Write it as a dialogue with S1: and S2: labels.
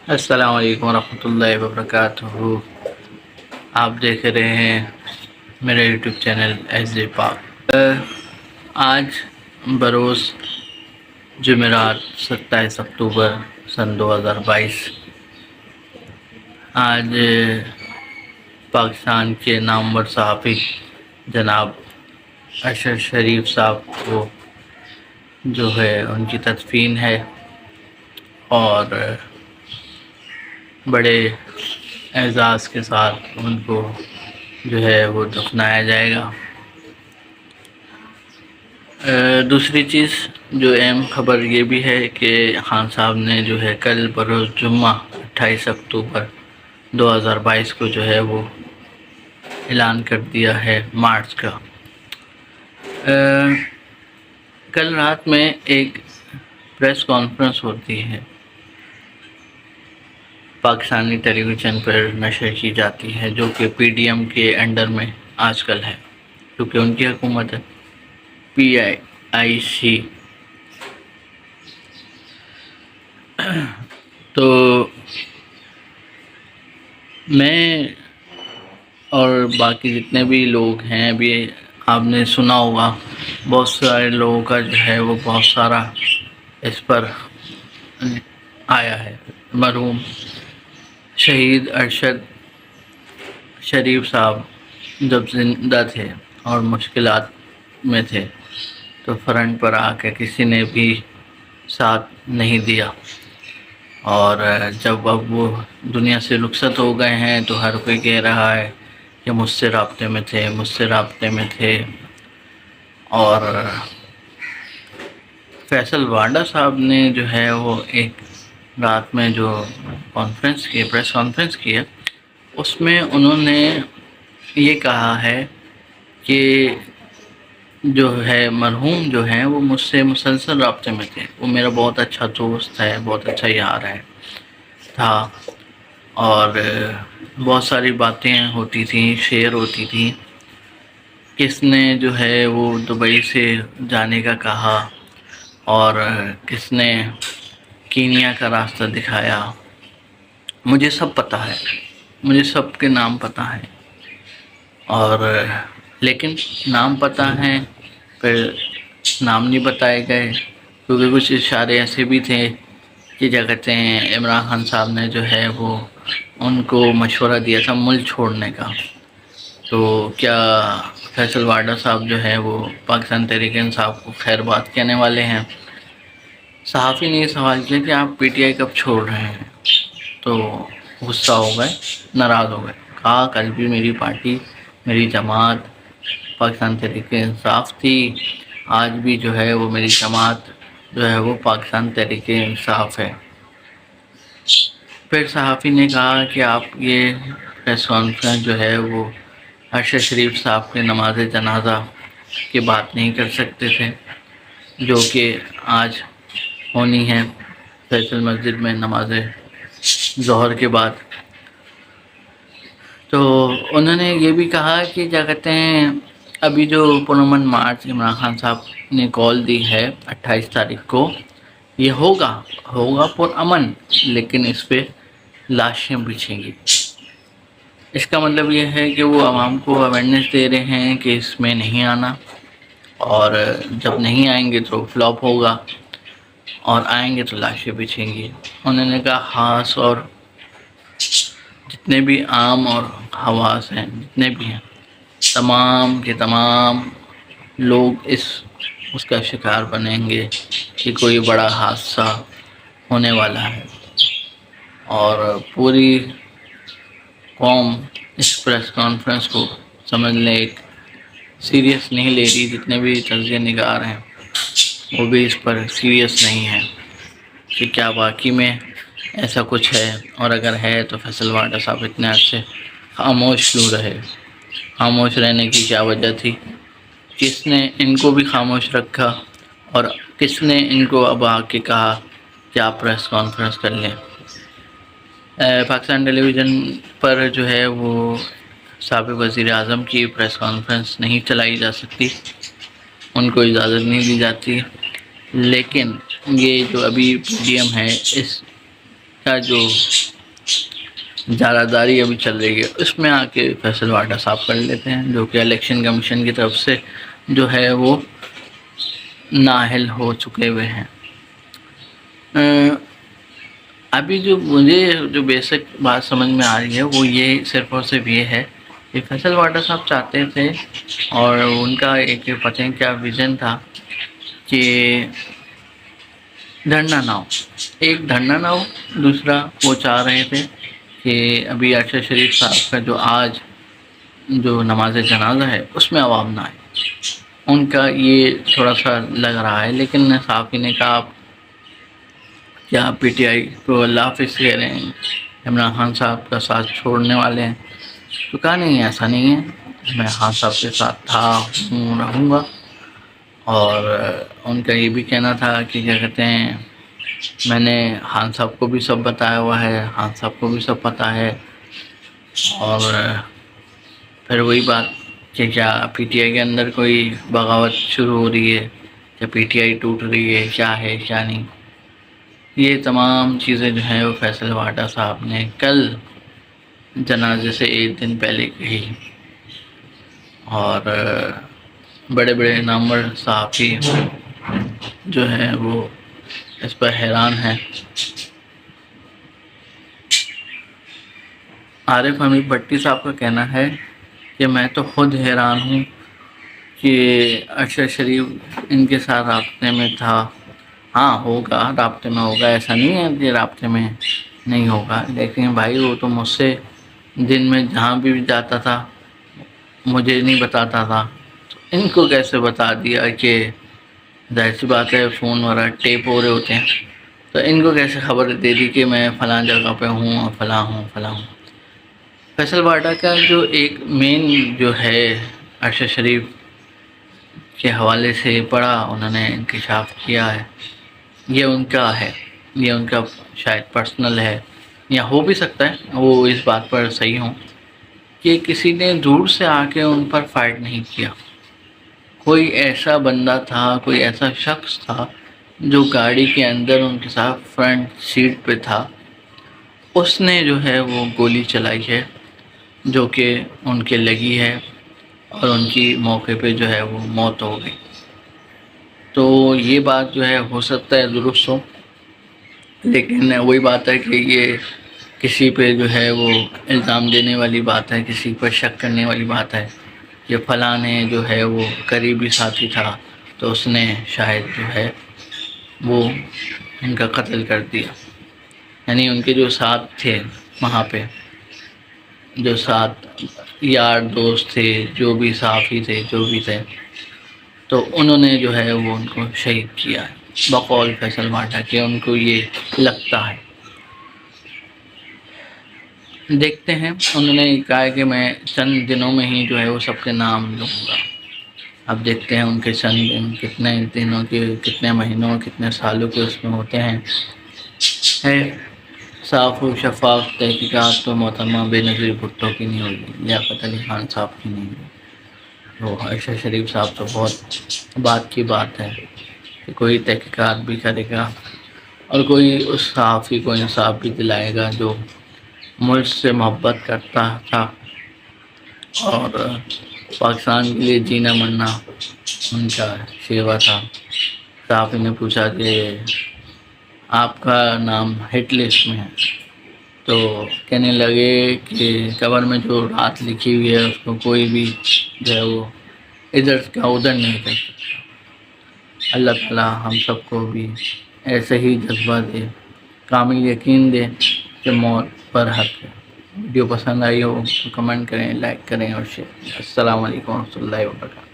S1: السلام علیکم ورحمۃ اللہ وبرکاتہ۔ آپ دیکھ رہے ہیں میرا یوٹیوب چینل ایس جے پاک۔ آج بروز جمعرات 27 اکتوبر سن 2022 آج پاکستان کے نامور صحافی جناب اشرف شریف صاحب کو جو ہے ان کی تدفین ہے اور بڑے اعزاز کے ساتھ ان کو جو ہے وہ دفنایا جائے گا۔ دوسری چیز جو اہم خبر یہ بھی ہے کہ خان صاحب نے جو ہے کل بروز جمعہ 28 اکتوبر 2022 کو جو ہے وہ اعلان کر دیا ہے مارچ کا۔ کل رات میں ایک پریس کانفرنس ہوتی ہے، پاکستانی ٹیلی ویژن پر نشر کی جاتی ہے، جو کہ پی ڈی ایم کے انڈر میں آج کل ہے، کیونکہ ان کی حکومت ہے PIC۔ تو میں اور باقی جتنے بھی لوگ ہیں، ابھی آپ نے سنا ہوگا بہت سارے لوگوں کا جو ہے وہ بہت سارا اس پر آیا ہے۔ مرحوم شہید ارشد شریف صاحب جب زندہ تھے اور مشکلات میں تھے تو فرنٹ پر آ کے کسی نے بھی ساتھ نہیں دیا، اور جب اب وہ دنیا سے رخصت ہو گئے ہیں تو ہر کوئی کہہ رہا ہے کہ مجھ سے رابطے میں تھے۔ اور فیصل وارڈا صاحب نے جو ہے وہ ایک رات میں جو پریس کانفرنس کی ہے، اس میں انہوں نے یہ کہا ہے کہ جو ہے مرحوم جو ہیں وہ مجھ سے مسلسل رابطے میں تھے، وہ میرا بہت اچھا دوست ہے، بہت اچھا یار تھا، اور بہت ساری باتیں ہوتی تھیں، شیئر ہوتی تھیں۔ کس نے جو ہے وہ دبئی سے جانے کا کہا، اور کس نے کینیا کا راستہ دکھایا، مجھے سب پتہ ہے، مجھے سب کے نام پتہ ہے، اور لیکن نام پتہ ہیں پھر نام نہیں بتائے گئے، کیونکہ کچھ اشارے ایسے بھی تھے کہ کیا کہتے ہیں عمران خان صاحب نے جو ہے وہ ان کو مشورہ دیا تھا ملک چھوڑنے کا۔ تو کیا فیصل وارڈا صاحب جو ہے وہ پاکستان تحریک انصاف کو خیر بات کہنے والے ہیں؟ صحافی نے یہ سوال کیا کہ آپ PTI کب چھوڑ رہے ہیں؟ تو غصہ ہو گئے، ناراض ہو گئے، کہا کل بھی میری پارٹی، میری جماعت پاکستان تحریک انصاف تھی، آج بھی جو ہے وہ میری جماعت جو ہے وہ پاکستان تحریک انصاف ہے۔ پھر صحافی نے کہا کہ آپ یہ پریس کانفرنس جو ہے وہ ارشد شریف صاحب کے نماز جنازہ کی بات نہیں کر سکتے تھے، جو کہ آج ہونی ہے فیصل مسجد میں نماز ظہر کے بعد۔ تو انہوں نے یہ بھی کہا کہ کیا کہتے ہیں ابھی جو پرامن مارچ عمران خان صاحب نے کال دی ہے 28 تاریخ کو، یہ ہوگا پرامن، لیکن اس پہ لاشیں بچھیں گی۔ اس کا مطلب یہ ہے کہ وہ عوام کو اویئرنیس دے رہے ہیں کہ اس میں نہیں آنا، اور جب نہیں آئیں گے تو فلاپ ہوگا، اور آئیں گے تو لاشیں بچھیں گی۔ انہوں نے کہا خاص اور جتنے بھی عام اور خواص ہیں، جتنے بھی ہیں، تمام کے تمام لوگ اس کا شکار بنیں گے کہ کوئی بڑا حادثہ ہونے والا ہے، اور پوری قوم اس پریس کانفرنس کو سمجھ لیں ایک سیریس نہیں لے رہی۔ جتنے بھی تجزیہ نگار ہیں وہ بھی اس پر سیریس نہیں ہیں کہ کیا واقعی میں ایسا کچھ ہے، اور اگر ہے تو فیصل وارڈا صاحب اتنے عرصے خاموش کیوں رہے، خاموش رہنے کی کیا وجہ تھی، کس نے ان کو بھی خاموش رکھا، اور کس نے ان کو اب آ کے کہا کہ آپ پریس کانفرنس کر لیں۔ پاکستان ٹیلی ویژن پر جو ہے وہ سابق وزیر اعظم کی پریس کانفرنس نہیں چلائی جا سکتی، ان کو اجازت نہیں دی جاتی، لیکن یہ جو ابھی PDM ہے اس کا جو اجارہ داری ابھی چل رہی ہے اس میں آ کے فیصل واٹا صاف کر لیتے ہیں، جو کہ الیکشن کمیشن کی طرف سے جو ہے وہ نااہل ہو چکے ہوئے ہیں۔ ابھی جو مجھے جو بیسک بات سمجھ میں آ رہی ہے وہ یہ صرف اور صرف یہ ہے کہ فیصل واٹا صاحب چاہتے تھے، اور ان کا ایک پتہ ہے کیا ویژن تھا، کہ دھرنا نہ ہو، ایک دھرنا نہ ہو، دوسرا وہ چاہ رہے تھے کہ ابھی ارشد شریف صاحب کا جو آج جو نماز جنازہ ہے اس میں عوام نہ آئے، ان کا یہ تھوڑا سا لگ رہا ہے۔ لیکن صحافی نے کہا آپ کیا پی ٹی آئی کو اللہ حافظ کہہ رہے ہیں، عمران خان صاحب کا ساتھ چھوڑنے والے ہیں؟ تو کہا نہیں، ایسا نہیں ہے، میں خان صاحب کے ساتھ تھا، ہوں، رہوں گا۔ اور ان کا یہ بھی کہنا تھا کہ کیا کہتے ہیں، میں نے خان صاحب کو بھی سب بتایا ہوا ہے، خان صاحب کو بھی سب پتہ ہے۔ اور پھر وہی بات کہ کیا پی ٹی آئی کے اندر کوئی بغاوت شروع ہو رہی ہے، کیا پی ٹی آئی ٹوٹ رہی ہے، کیا نہیں، یہ تمام چیزیں جو ہیں وہ فیصل واٹا صاحب نے کل جنازے سے ایک دن پہلے کہی، اور بڑے بڑے نامور صحافی جو ہیں وہ اس پر حیران ہیں۔ عارف حمید بھٹی صاحب کا کہنا ہے کہ میں تو خود حیران ہوں کہ ارشد شریف ان کے ساتھ رابطے میں تھا۔ ہاں ہوگا، رابطے میں ہوگا، ایسا نہیں ہے کہ رابطے میں نہیں ہوگا، لیکن بھائی وہ تو مجھ سے دن میں جہاں بھی جاتا تھا مجھے نہیں بتاتا تھا، تو ان کو کیسے بتا دیا؟ کہ ظاہر سی بات ہے فون وغیرہ ٹیپ ہو رہے ہوتے ہیں، تو ان کو کیسے خبر دے دی کہ میں فلاں جگہ پہ ہوں اور فلاں ہوں۔ فیصل واٹا کا جو ایک مین جو ہے ارشد شریف کے حوالے سے بڑا انہوں نے انکشاف کیا ہے، یہ ان کا ہے، یہ ان کا شاید پرسنل ہے، یا ہو بھی سکتا ہے وہ اس بات پر صحیح ہوں کہ کسی نے دور سے آ کے ان پر فائٹ نہیں کیا۔ کوئی ایسا بندہ تھا، کوئی ایسا شخص تھا جو گاڑی کے اندر ان کے ساتھ فرنٹ سیٹ پہ تھا، اس نے جو ہے وہ گولی چلائی ہے جو کہ ان کے لگی ہے، اور ان کی موقع پہ جو ہے وہ موت ہو گئی۔ تو یہ بات جو ہے ہو سکتا ہے درست ہو، لیکن وہی بات ہے کہ یہ کسی پہ جو ہے وہ الزام دینے والی بات ہے، کسی پر شک کرنے والی بات ہے کہ فلاں نے جو ہے وہ قریبی ساتھی تھا تو اس نے شاید جو ہے وہ ان کا قتل کر دیا۔ یعنی ان کے جو ساتھ تھے وہاں پہ، جو ساتھ یار دوست تھے، جو بھی صحافی تھے، جو بھی تھے، تو انہوں نے جو ہے وہ ان کو شہید کیا ہے بقول فیصل واٹا کہ ان کو یہ لگتا ہے۔ دیکھتے ہیں، انہوں نے کہا کہ میں چند دنوں میں ہی جو ہے وہ سب کے نام لوں گا۔ اب دیکھتے ہیں ان کے چند دن کتنے دنوں کے، کتنے مہینوں، کتنے سالوں کے اس میں ہوتے ہیں۔ ہے صاف و شفاف تحقیقات تو محترمہ بے نظیر بھٹو کی نہیں ہوگی، لیاقت علی خان صاحب کی نہیں ہوگی، وہ ارشد شریف صاحب تو بہت بات کی بات ہے کہ کوئی تحقیقات بھی کرے گا اور کوئی اس صحافی کو انصاف بھی دلائے گا جو ملک سے محبت کرتا تھا اور پاکستان کے لیے جینا مرنا ان کا شیوا تھا۔ صحافی نے پوچھا کہ آپ کا نام ہٹ لسٹ میں ہے، تو کہنے لگے کہ قبر میں جو رات لکھی ہوئی ہے اس کو کوئی بھی جو ہے وہ ادھر کا ادھر نہیں کر سکتا۔ اللہ تعالیٰ ہم سب کو بھی ایسے ہی جذبہ دے، کامل یقین دے کہ موت پر حق ہے۔ ویڈیو پسند آئی ہو تو کمنٹ کریں، لائک کریں اور شیئر کریں۔ السلام علیکم ورحمۃ اللہ وبرکاتہ۔